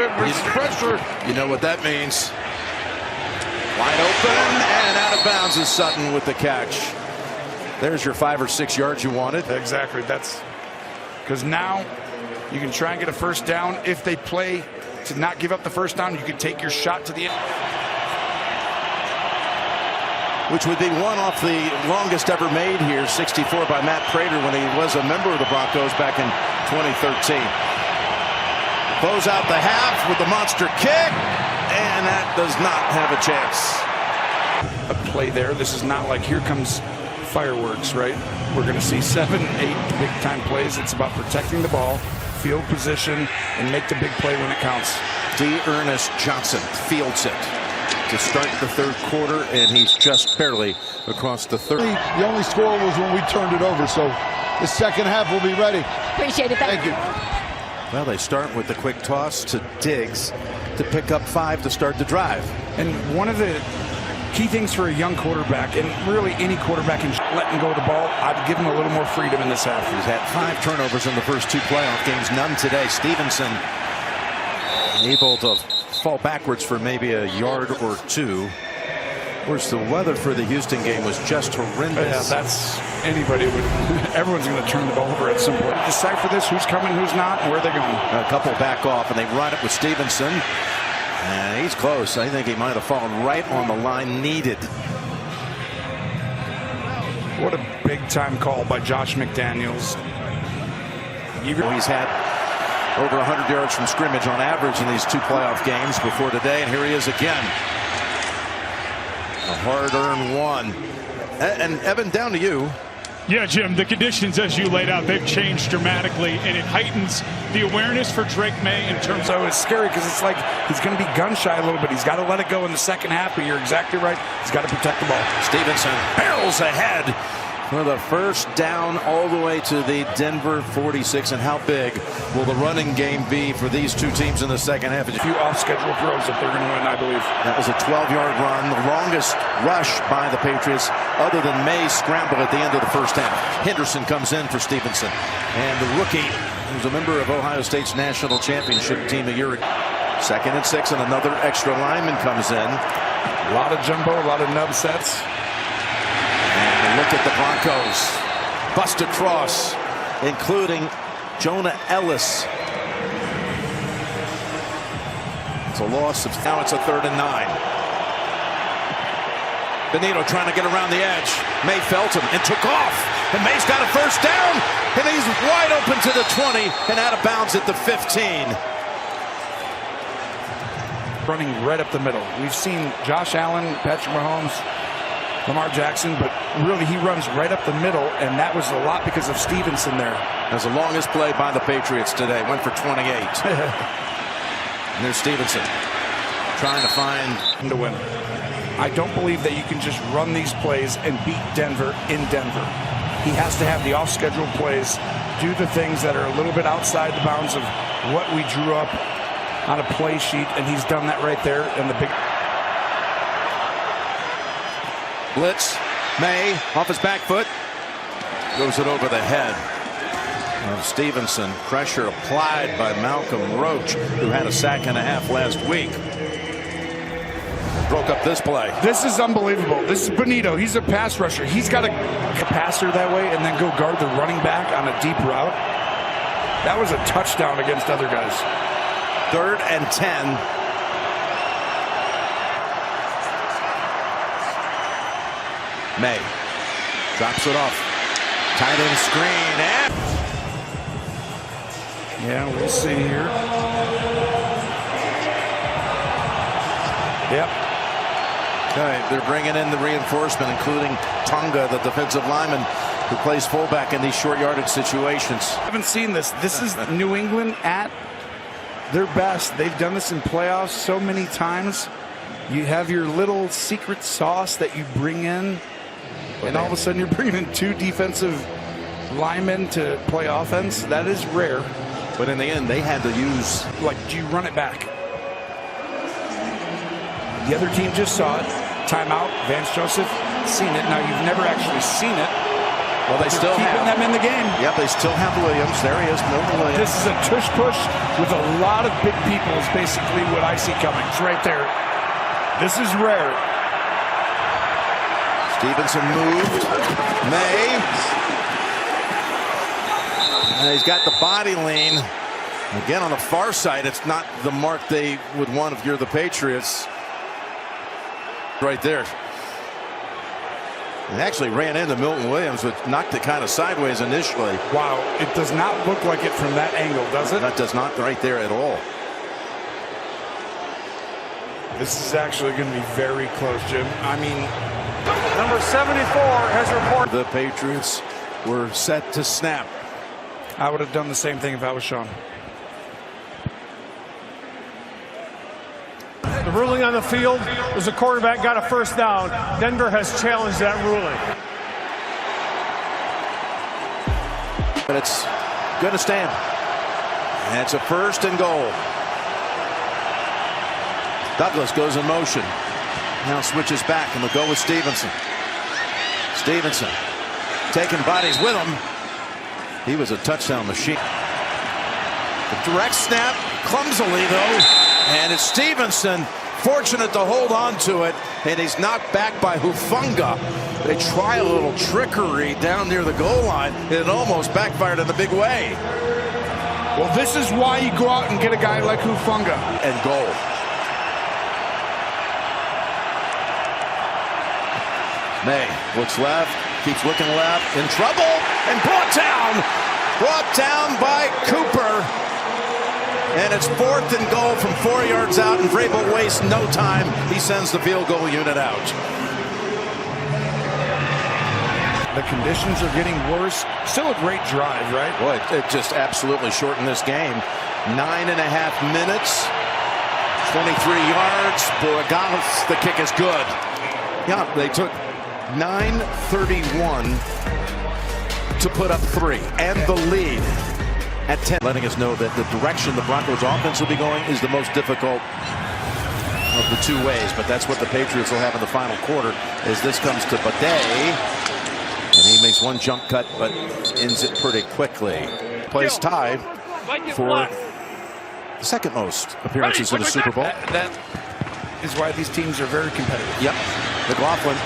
it with pressure. You know what that means. Wide open and out of bounds is Sutton with the catch. There's your 5 or 6 yards you wanted. Exactly. That's because now you can try and get a first down. If they play to not give up the first down, you can take your shot to the end. Which would be one off the longest ever made here, 64 by Matt Prater when he was a member of the Broncos back in 2013. Close out the half with the monster kick, and that does not have a chance. A play there. This is not like here comes fireworks, right? We're going to see 7, 8 big time plays. It's about protecting the ball, field position, and make the big play when it counts. D. Ernest Johnson fields it to start the third quarter, and he's just barely across the 30. The only score was when we turned it over, so the second half will be ready. Appreciate it. Thank you. Well, they start with the quick toss to Diggs to pick up 5 to start the drive. And one of the key things for a young quarterback, and really any quarterback in letting go of the ball, I'd give him a little more freedom in this half. He's had 5 turnovers in the first 2 playoff games, none today. Stevenson able to fall backwards for maybe a yard or 2. Of course, the weather for the Houston game was just horrendous. Yeah, that's anybody would. Everyone's going to turn the ball over at some point. Decipher this: who's coming, who's not, and where they're going. A couple back off, and they run it with Stevenson. And he's close. I think he might have fallen right on the line needed. What a big-time call by Josh McDaniels. He's had over 100 yards from scrimmage on average in these 2 playoff games before today, and here he is again. A hard-earned one. And Evan, down to you. Yeah, Jim, the conditions as you laid out, they've changed dramatically, and it heightens the awareness for Drake May in terms of... So it's scary because it's like he's going to be gun-shy a little bit. He's got to let it go in the second half, but you're exactly right. He's got to protect the ball. Stevenson barrels ahead for the first down all the way to the Denver 46. And how big will the running game be for these 2 teams in the second half? A few off-schedule throws if they're going to win, I believe. That was a 12-yard run, the longest rush by the Patriots other than May's scramble at the end of the first half. Henderson comes in for Stevenson. And the rookie, who's a member of Ohio State's national championship team a year ago. 2nd and 6, and another extra lineman comes in. A lot of jumbo, a lot of nub sets. And look at the Broncos. Bust across, including Jonah Ellis. It's a loss of, now it's a 3rd and 9. Benito trying to get around the edge. May felt him and took off. And May's got a first down. And he's wide open to the 20 and out of bounds at the 15. Running right up the middle. We've seen Josh Allen, Patrick Mahomes, Lamar Jackson, but really he runs right up the middle, and that was a lot because of Stevenson there. That's the longest play by the Patriots today. Went for 28. And there's Stevenson trying to find to win. I don't believe that you can just run these plays and beat Denver in Denver. He has to have the off-schedule plays, do the things that are a little bit outside the bounds of what we drew up on a play sheet, and he's done that right there in the big blitz. May off his back foot, goes it over the head of Stevenson. Pressure applied by Malcolm Roach, who had a sack and a half last week. Broke up this play. This is unbelievable. This is Benito. He's a pass rusher. He's got to pass her that way and then go guard the running back on a deep route. That was a touchdown against other guys. 3rd and 10. May drops it off. Tight end screen. And yeah, we'll see here. Yep. Okay, they're bringing in the reinforcement, including Tonga, the defensive lineman who plays fullback in these short yardage situations. I haven't seen this. This is New England at their best. They've done this in playoffs so many times. You have your little secret sauce that you bring in, and all of a sudden you're bringing in 2 defensive linemen to play offense. That is rare. But in the end, they had to use... Like, do you run it back? The other team just saw it. Timeout. Vance Joseph seen it. Now, you've never actually seen it. Well, they still keeping have them in the game. Yep, they still have Williams. There he is, Milton Williams. This is a tush push with a lot of big people is basically what I see coming. It's right there. This is rare. Stevenson moved. May. And he's got the body lean. Again, on the far side, it's not the mark they would want if you're the Patriots. Right there. He actually ran into Milton Williams, which knocked it kind of sideways initially. Wow, it does not look like it from that angle, does it? That does not right there at all. This is actually going to be very close, Jim. I mean, number 74 has reported. The Patriots were set to snap. I would have done the same thing if I was Sean. The ruling on the field was the quarterback got a first down. Denver has challenged that ruling. But it's going to stand. And it's a first and goal. Douglas goes in motion. Now switches back and they'll go with Stevenson. Stevenson taking bodies with him. He was a touchdown machine. The direct snap, clumsily though, and it's Stevenson fortunate to hold on to it, and he's knocked back by Hufanga. They try a little trickery down near the goal line, and it almost backfired in a big way. Well, this is why you go out and get a guy like Hufanga. And goal. May looks left, keeps looking left, in trouble, and brought down by Cooper. And it's 4th and goal from 4 yards out, and Vrabel wastes no time. He sends the field goal unit out. The conditions are getting worse. Still a great drive, right? Boy, it just absolutely shortened this game. 9.5 minutes, 23 yards. Borregales, the kick is good. Yeah, they took 9:31 to put up 3 and the lead at 10. Letting us know that the direction the Broncos offense will be going is the most difficult of the two ways, but that's what the Patriots will have in the final quarter as this comes to Bade. And he makes one jump cut, but ends it pretty quickly. Plays tied for the second most appearances in the Super Bowl. That is why these teams are very competitive. Yep. McLaughlin.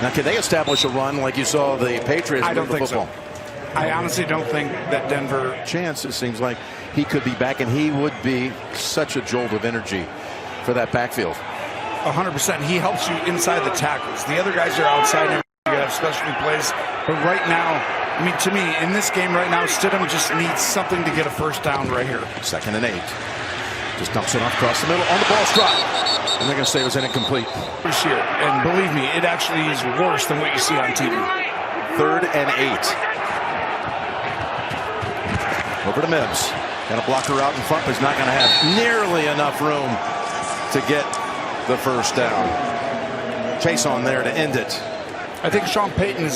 Now, can they establish a run like you saw the Patriots I don't move the think football? so. I honestly don't think that Denver... Chance, it seems like he could be back, and he would be such a jolt of energy for that backfield. 100%. He helps you inside the tackles. The other guys are outside. You have specialty plays. But right now, I mean, to me, in this game right now, Stidham just needs something to get a first down right here. 2nd and 8. Just dumps it off across the middle on the ball strike. And they're going to say it was incomplete. This year, and believe me, it actually is worse than what you see on TV. 3rd and 8. Over to Mims. Got a blocker out in front, but he's not going to have nearly enough room to get the first down. Chase on there to end it. I think Sean Payton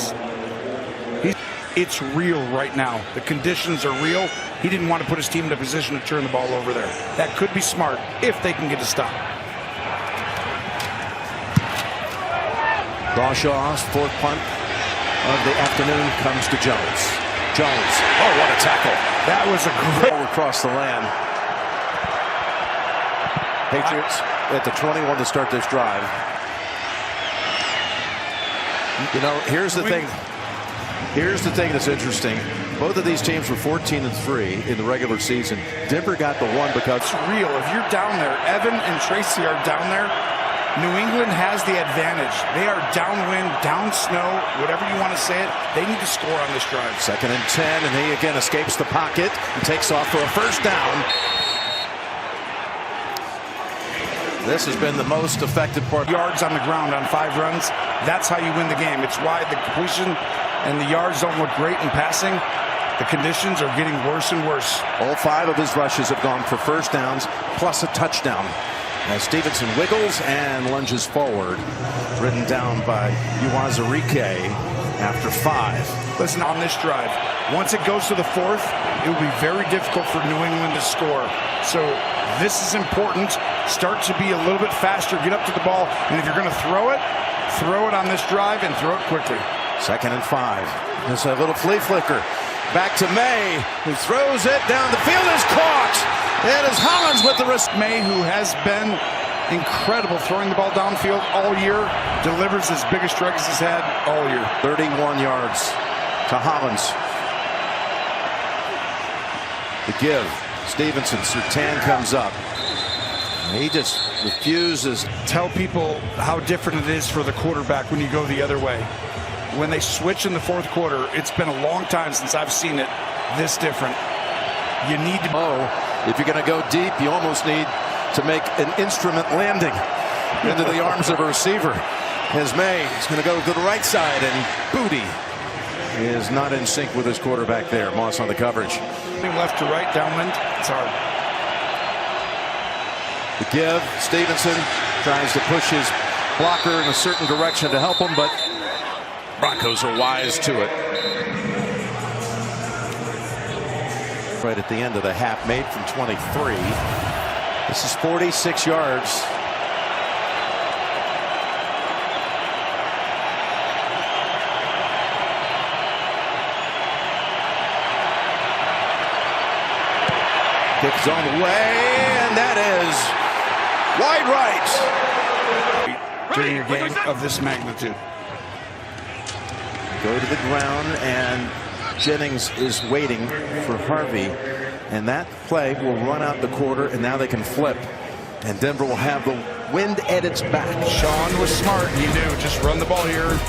it's real right now. The conditions are real. He didn't want to put his team in a position to turn the ball over there. That could be smart if they can get a stop. Brashaw's 4th punt of the afternoon comes to Jones. Jones. Oh, what a tackle. That was a great across the land. Patriots at the 21 to start this drive. You know, here's the thing. Here's the thing that's interesting. Both of these teams were 14-3 in the regular season. Denver got the one because it's real. If you're down there, Evan and Tracy are down there. New England has the advantage. They are downwind, down snow, whatever you want to say it. They need to score on this drive. 2nd and 10, and he again escapes the pocket and takes off for a first down. This has been the most effective part. Yards on the ground on 5 runs. That's how you win the game. It's why the completion and the yards don't look great in passing. The conditions are getting worse and worse. All 5 of his rushes have gone for first downs plus a touchdown. As Stevenson wiggles and lunges forward, ridden down by Uwazurike after 5. Listen, on this drive, once it goes to the 4th, it will be very difficult for New England to score. So this is important. Start to be a little bit faster, get up to the ball, and if you're going to throw it on this drive and throw it quickly. 2nd and 5. Just a little flea flicker. Back to May, who throws it down the field, is caught. It is Hollins with the wrist. May, who has been incredible throwing the ball downfield all year, delivers his biggest strikes he's had all year. 31 yards to Hollins. The give. Stevenson, Surtain comes up. He just refuses. Tell people how different it is for the quarterback when you go the other way. When they switch in the 4th quarter, it's been a long time since I've seen it this different. You need to. Oh, if you're going to go deep, you almost need to make an instrument landing into the arms of a receiver. As May is going to go to the right side, and Booty is not in sync with his quarterback there. Moss on the coverage. Left to right, downwind. It's hard. The give. Stevenson tries to push his blocker in a certain direction to help him, but Broncos are wise to it. Right at the end of the half, made from 23. This is 46 yards. Kick his own way, and that is wide right. During a game of this magnitude. Go to the ground, and Jennings is waiting for Harvey, and that play will run out the quarter, and now they can flip, and Denver will have the wind at its back. Sean was smart. He knew, just run the ball here,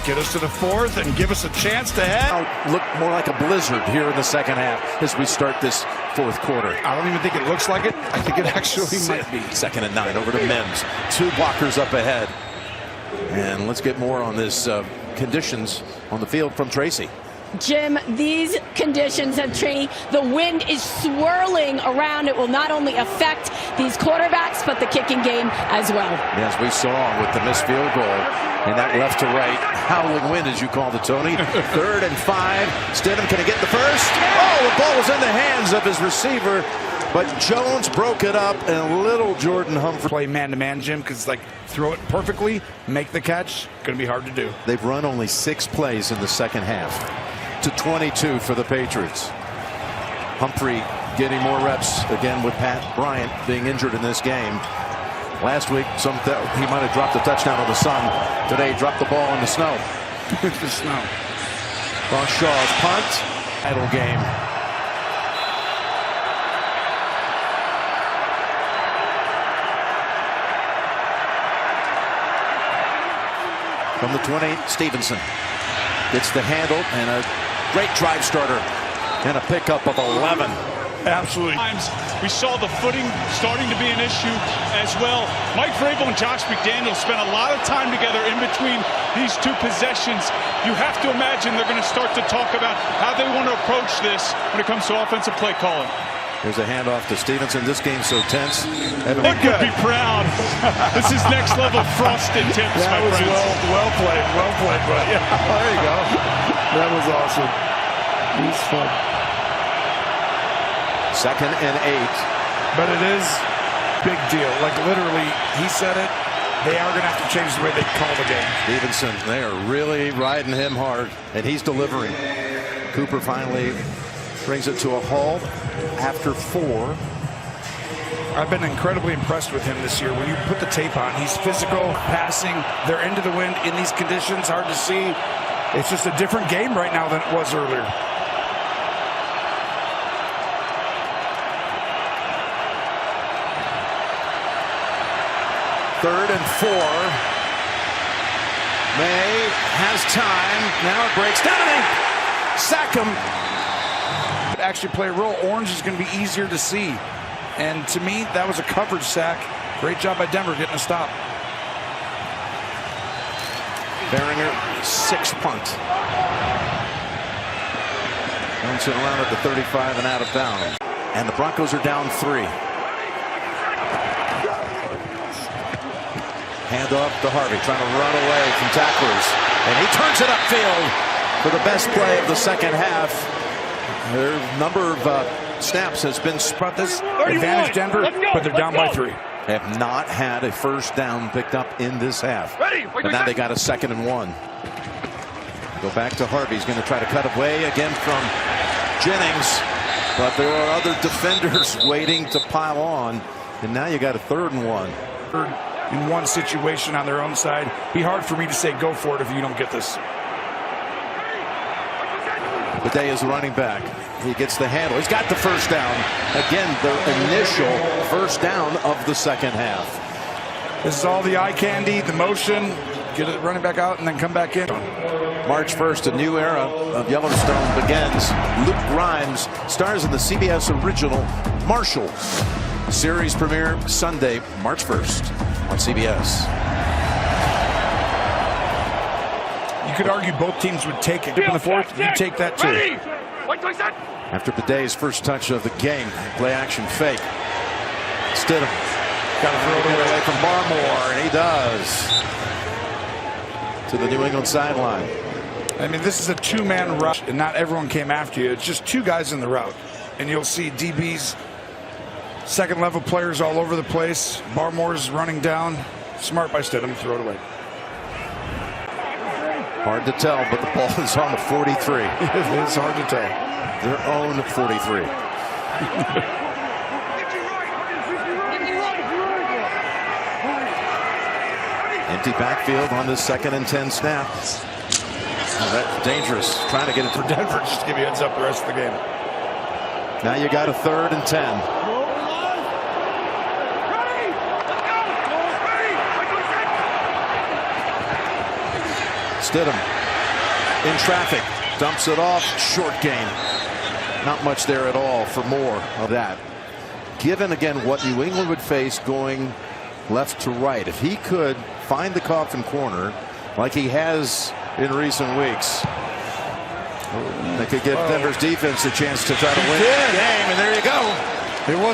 get us to the 4th, and give us a chance to head. Now look more like a blizzard here in the 2nd half as we start this 4th quarter. I don't even think it looks like it. I think it actually might be. 2nd and 9 over to Mims. 2 blockers up ahead. And let's get more on this conditions on the field from Tracy. Jim, these conditions have changed. The wind is swirling around. It will not only affect these quarterbacks, but the kicking game as well. As we saw with the missed field goal and that left to right howling wind, as you called it, Tony. 3rd and 5. Stidham, can he get the first? Oh, the ball was in the hands of his receiver, but Jones broke it up, and little Jordan Humphrey. Play man-to-man, Jim, because like throw it perfectly, make the catch. Going to be hard to do. They've run only 6 plays in the 2nd half to 22 for the Patriots. Humphrey getting more reps again with Pat Bryant being injured in this game. Last week, he might have dropped a touchdown on the sun. Today, he dropped the ball in the snow. The snow. Ross Shaw's punt. Idle game. From the 20, Stevenson gets the handle, and a great drive starter and a pickup of 11. Absolutely. We saw the footing starting to be an issue as well. Mike Vrabel and Josh McDaniels spent a lot of time together in between these 2 possessions. You have to imagine they're going to start to talk about how they want to approach this when it comes to offensive play calling. There's a handoff to Stevenson. This game's so tense. Nick would be proud. This is next level frosted tips, that my was friends. well played, but yeah, there you go. That was awesome. He's fun. 2nd and 8. But it is big deal. Like literally, he said it. They are going to have to change the way they call the game. Stevenson, they are really riding him hard, and he's delivering. Cooper finally brings it to a halt after 4. I've been incredibly impressed with him this year. When you put the tape on, he's physical, passing. They're into the wind in these conditions. Hard to see. It's just a different game right now than it was earlier. Third and 4. May has time. Now it breaks down, and they sack him. Actually play a role. Orange is going to be easier to see. And to me, that was a coverage sack. Great job by Denver getting a stop. Behringer, 6th punt. Bouncing around at the 35 and out of bounds. And the Broncos are down 3. Handoff to Harvey, trying to run away from tacklers. And he turns it upfield for the best play of the 2nd half. Their number of snaps has been spread. This advantage Denver, but they're down by 3. Have not had a first down picked up in this half. But now they got a 2nd and 1. Go back to Harvey. He's going to try to cut away again from Jennings. But there are other defenders waiting to pile on. And now you got a 3rd and 1. In one situation on their own side. Be hard for me to say go for it if you don't get this. Bidet is running back. He gets the handle. He's got the first down. Again, the initial first down of the second half. This is all the eye candy, the motion. Get it running back out and then come back in. March 1st, a new era of Yellowstone begins. Luke Grimes stars in the CBS original Marshall. Series premiere Sunday, March 1st on CBS. You could argue both teams would take it. In the 4th, you take that too. After Bidet's first touch of the game, play action fake. Stidham got to throw it away from Barmore, and he does. To the New England sideline. I mean, this is a 2-man rush, and not everyone came after you. It's just 2 guys in the route. And you'll see DBs, second-level players all over the place. Barmore's running down. Smart by Stidham. Throw it away. Hard to tell, but the ball is on the 43. It is hard to tell. Their own 43. Empty backfield on this 2nd and 10 snap. Oh, that's dangerous. Trying to get it For Denver, just to give you a heads up the rest of the game. Now you got a 3rd and 10. Stidham in traffic, dumps it off, short gain. Not much there at all for more of that. Given again what New England would face going left to right, if he could find the coffin corner like he has in recent weeks, they could give Denver's defense a chance to try to win the game, and there you go. It was